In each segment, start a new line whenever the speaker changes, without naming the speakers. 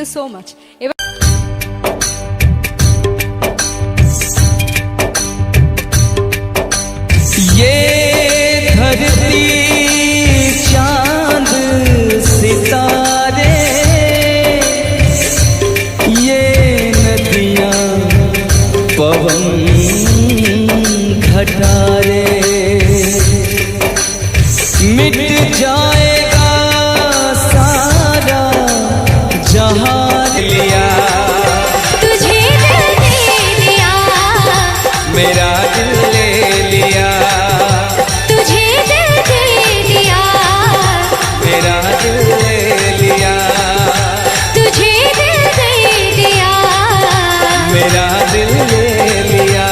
You so much.
ये धरती चांद सितारे, ये नदियाँ पवन घटारे, मिट जाएगा सारा जहां लिया,
तुझे दिल दे दिया,
मेरा दिल ले लिया,
तुझे दिल दे दिया,
मेरा दिल ले लिया,
तुझे दिल दे दिया,
मेरा दिल ले लिया।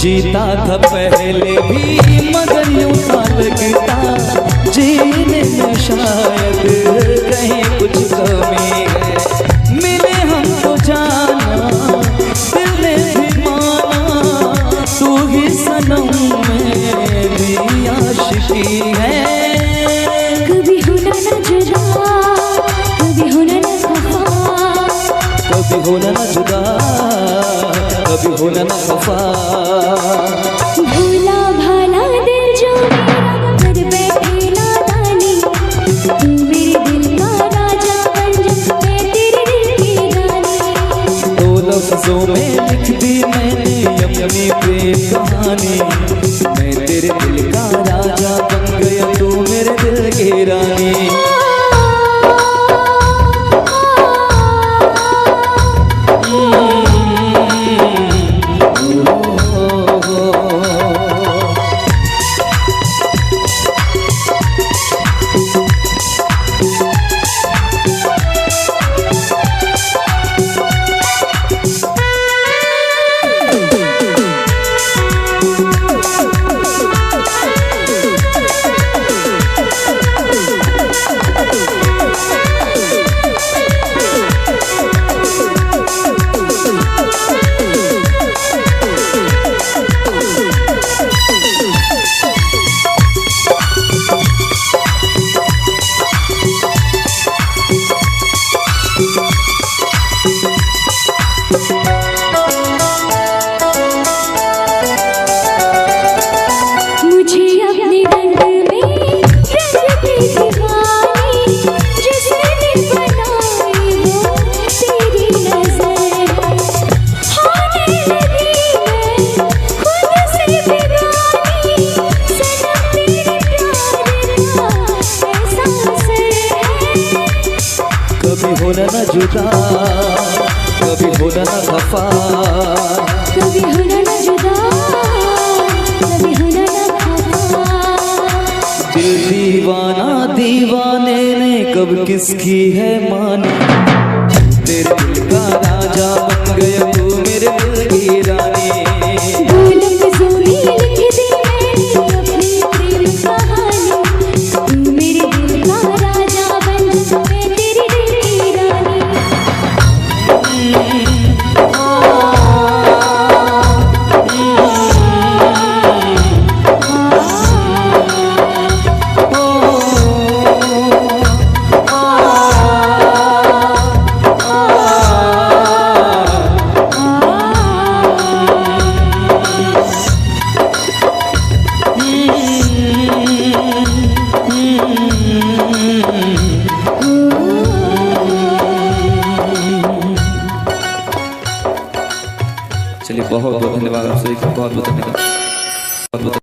जीता था पहले भी मगर यूं था लगता जीने में शायद कहीं कुछ कमी है। मिले हमको जाना दिल ने भी माना, तू ही सनम मेरी आशिकी है।
कभी होना न जुदा, कभी होना न खफा,
कभी होना न जुदा, कभी होना न खफा।
भूला भाला दिल जो मेरा कर बैठे नादानी, तू मेरे दिल का राजा बन जा, मैं तेरे दिल की रानी।
दो लफ्जों में लिख दी मैंने अपनी प्रेम कहानी, मैं तेरे दिल का राजा बन गया, तू मेरे दिल की रानी। कभी होना न जुदा, कभी होना न खफा,
कभी होना न जुदा, कभी होना न खफा।
दिल दीवाना दीवाने ने कब किसकी है मानी, तेरे दिल का राजा बन गया तू मेरे दिल की रानी।
ढोलक ज़ोली लिख दी मैंने अपनी प्रेम कहानी, तू मेरे दिल का राजा बन जा, मैं तेरे दिल की रानी।
चलिए बहुत बहुत धन्यवाद आप सभी का, बहुत बहुत धन्यवाद, बहुत बहुत।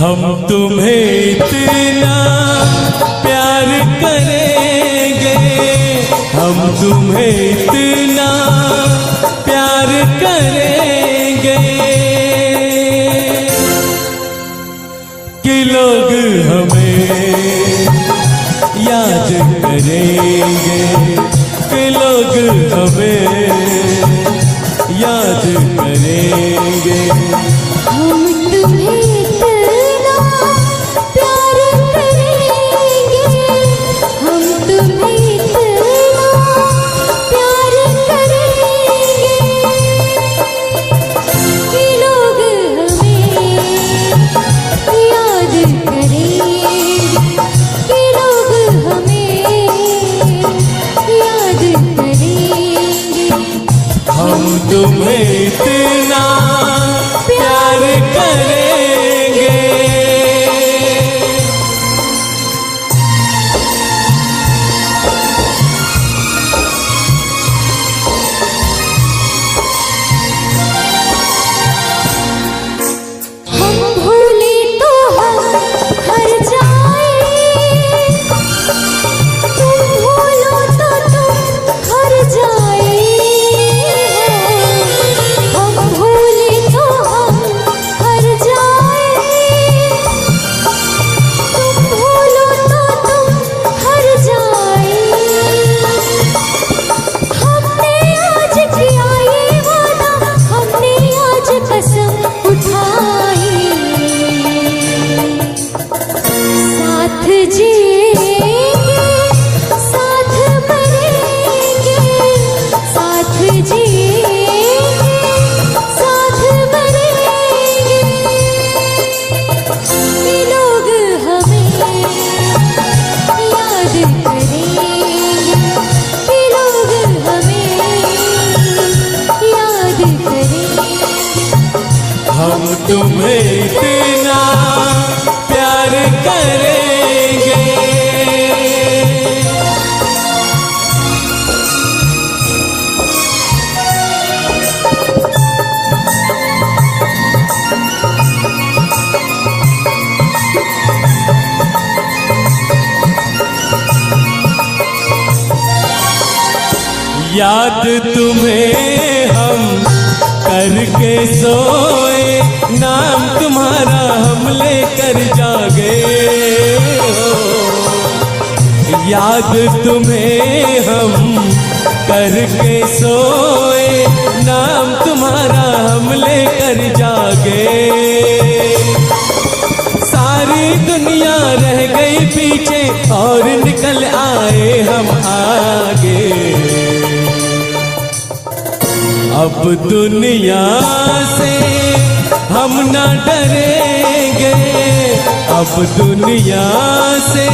हम तुम्हें इतना प्यार करेंगे, हम तुम्हें इतना प्यार करेंगे कि लोग हमें याद करेंगे, कि लोग हमें याद करेंगे।
हम तुम्हें इतना प्यार करेंगे, हम तुम्हें इतना प्यार करेंगे कि लोग हमें याद करेंगे, कि लोग हमें
याद तुम्हें हम करके सोए, नाम तुम्हारा हम लेकर जागे हो। याद तुम्हें हम करके सोए, नाम तुम्हारा हम लेकर जागे। सारी दुनिया रह गई पीछे और निकल आए हम आगे। अब दुनिया से हम ना डरेंगे, अब दुनिया से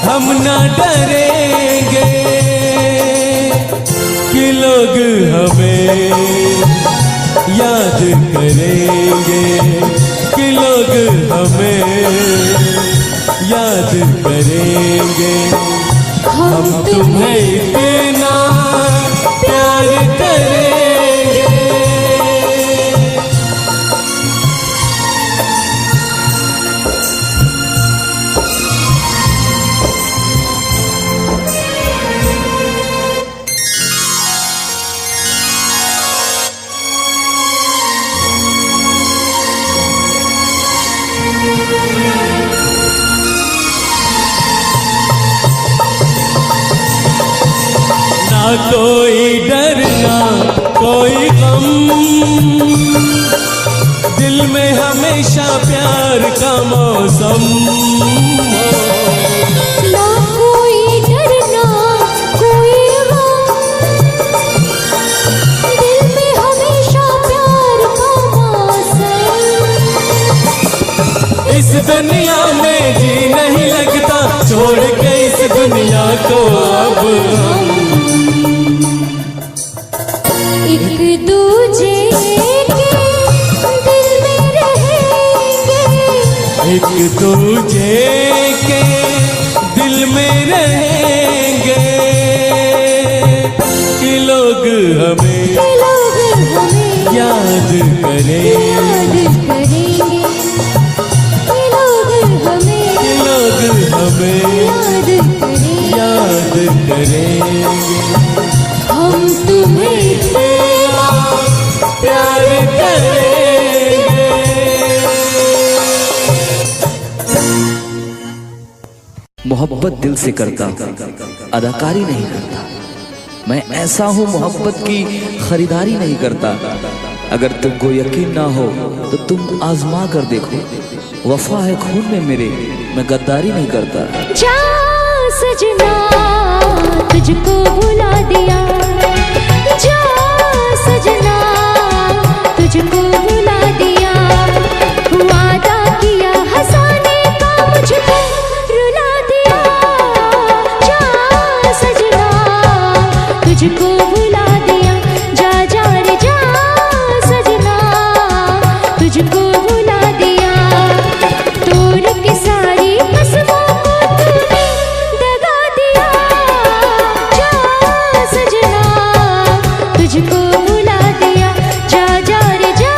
हम ना डरेंगे कि लोग हमें याद करेंगे, कि लोग हमें याद करेंगे। हम तुम्हें इतना प्यार करेंगे। ना कोई डर ना कोई गम, दिल में हमेशा प्यार का मौसम।
ना कोई डर ना कोई गम, दिल में हमेशा प्यार का मौसम।
इस दुनिया में जी नहीं लगता, छोड़ के इस दुनिया को अब हम
एक दूजे के दिल में रहेंगे,
एक दूजे के दिल में रहेंगे कि लोग हमें याद करेंगे,
कि लोग हमें
याद करेंगे।
हम तुम्हें इतना
प्यार करेंगे।
मोहब्बत दिल से करता हूँ, अदाकारी नहीं करता। मैं ऐसा हूँ मोहब्बत की खरीदारी नहीं करता। अगर तुमको यकीन ना हो तो तुम आजमा कर देखो। वफा है खून में मेरे, मैं गद्दारी नहीं करता।
जा सजना तुझको भुला दिया, जा सजना तुझको भुला दिया। वादा किया हंसाने का मुझको रुला दिया, जा सजना तुझको भुला दिया। जा जा रे जा सजना तुझको भुला दिया। तोड़ के सारी कसमों को तूने दगा दिया, जा सजना तुझको भुला दिया। जा जा रे जा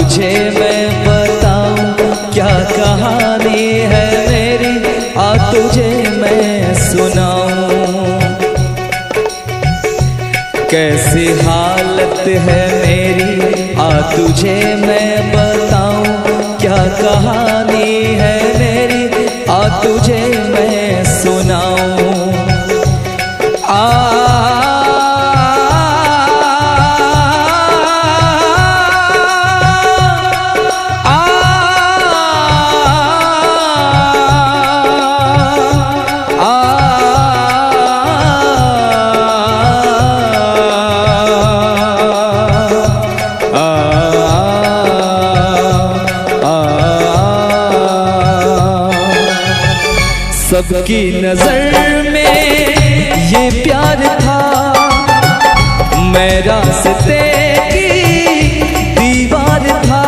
तुझे मैं बताऊं क्या कहानी है मेरी, आ तुझे मैं सुनाऊं कैसी हालत है मेरी, आ तुझे मैं बताऊं क्या कहानी है मेरी, आ तुझे मैं सुनाऊं। सबकी नजर में ये प्यार था, मैं रास्ते की दीवार था,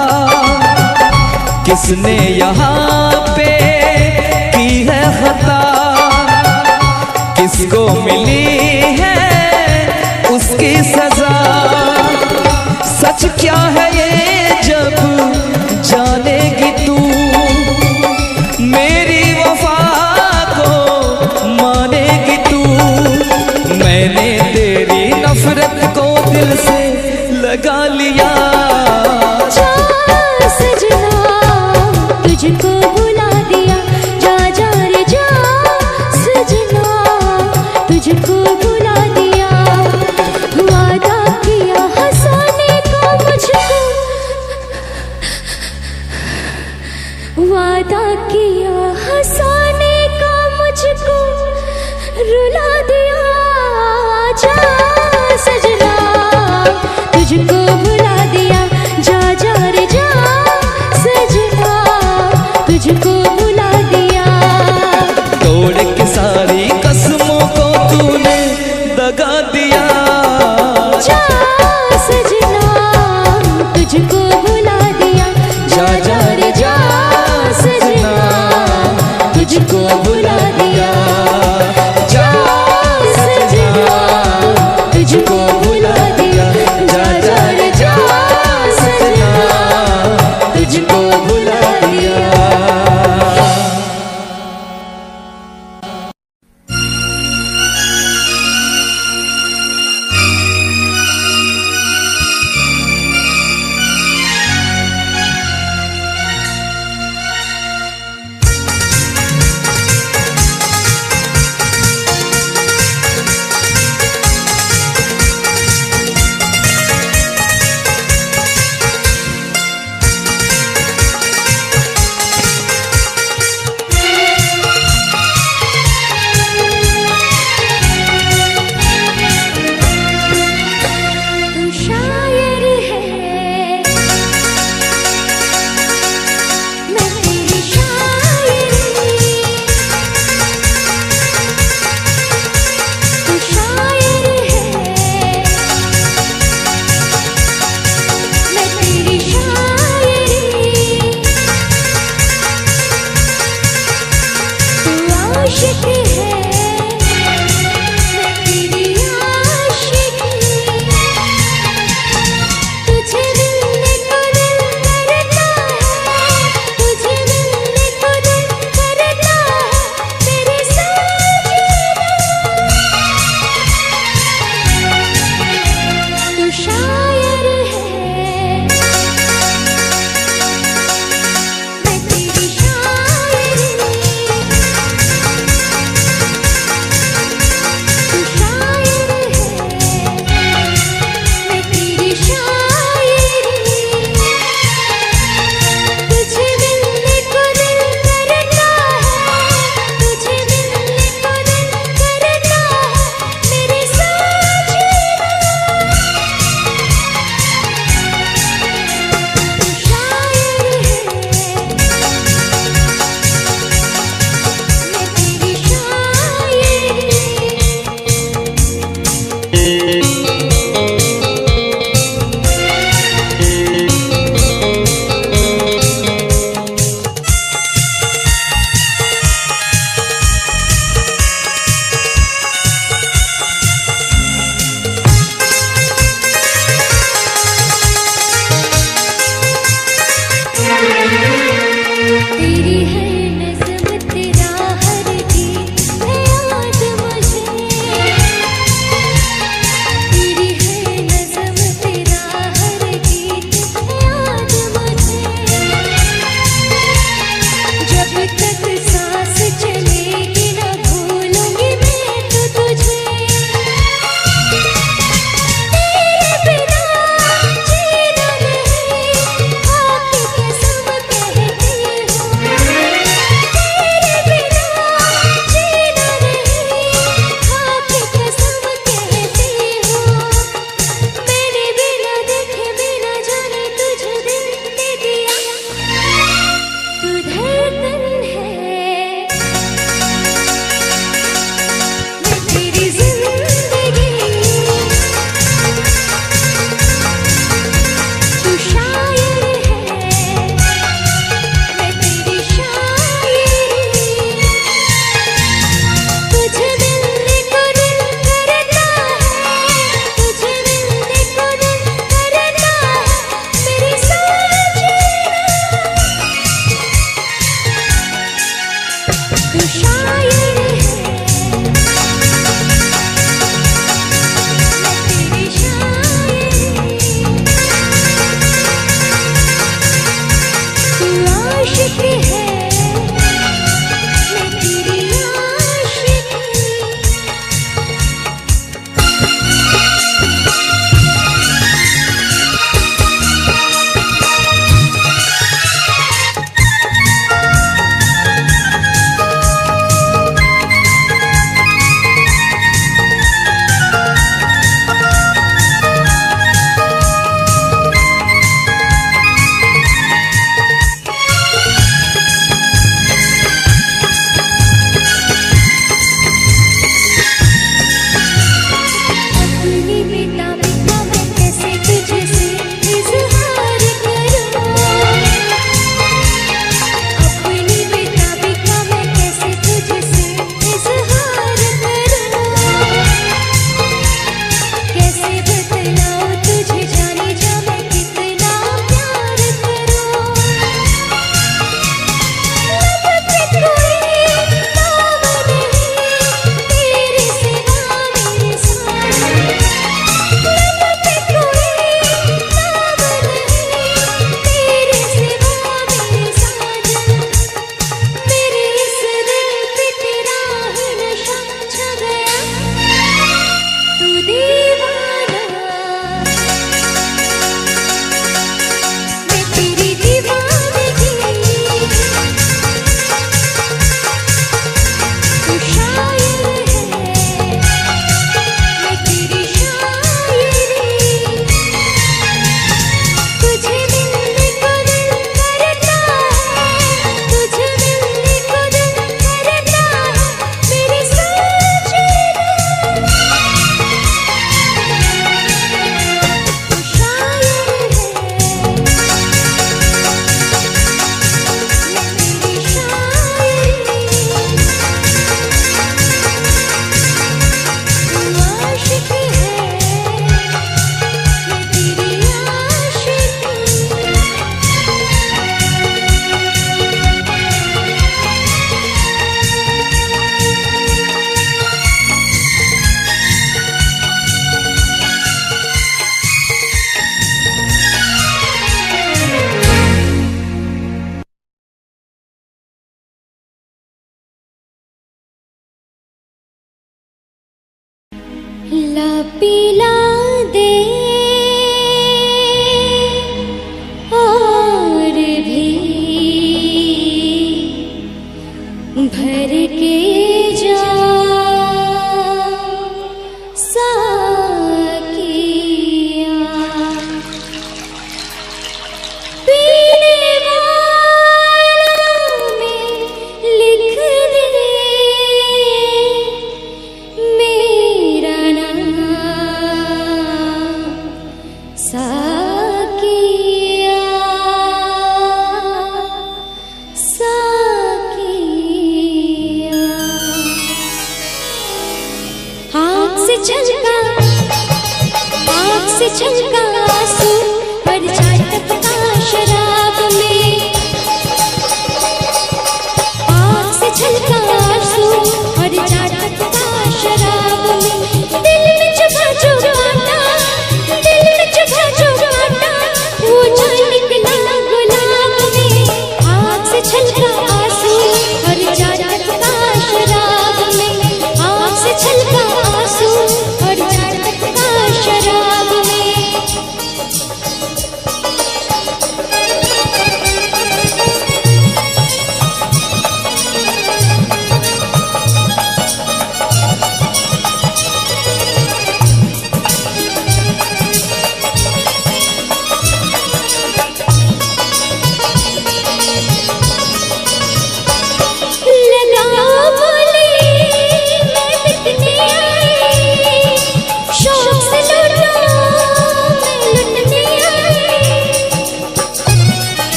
किसने यहाँ पे की है खता, किसको मिली है उसकी सजा। सच क्या है ये जब जानेगी तू, मेरी वफा मानेगी तू। मैंने तेरी नफरत को दिल से लगा लिया।
जा सजना तुझको भुला दिया, जा जा रे जा सजना तुझको भुला दिया। वादा किया हंसाने का मुझको, वादा किया हंसाने का मुझको रुला दिया। जा सजना तुझको भुला दिया, जा जा रे जा सजना तुझको भुला दिया।
तोड़ के सारी कसमों को तूने दगा दिया।
जा सजना तुझको भुला दिया,
जा जा रे जा सजना तुझको भुला दिया। जा सजना तुझको भुला दिया, जा जा रे जा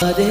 अरे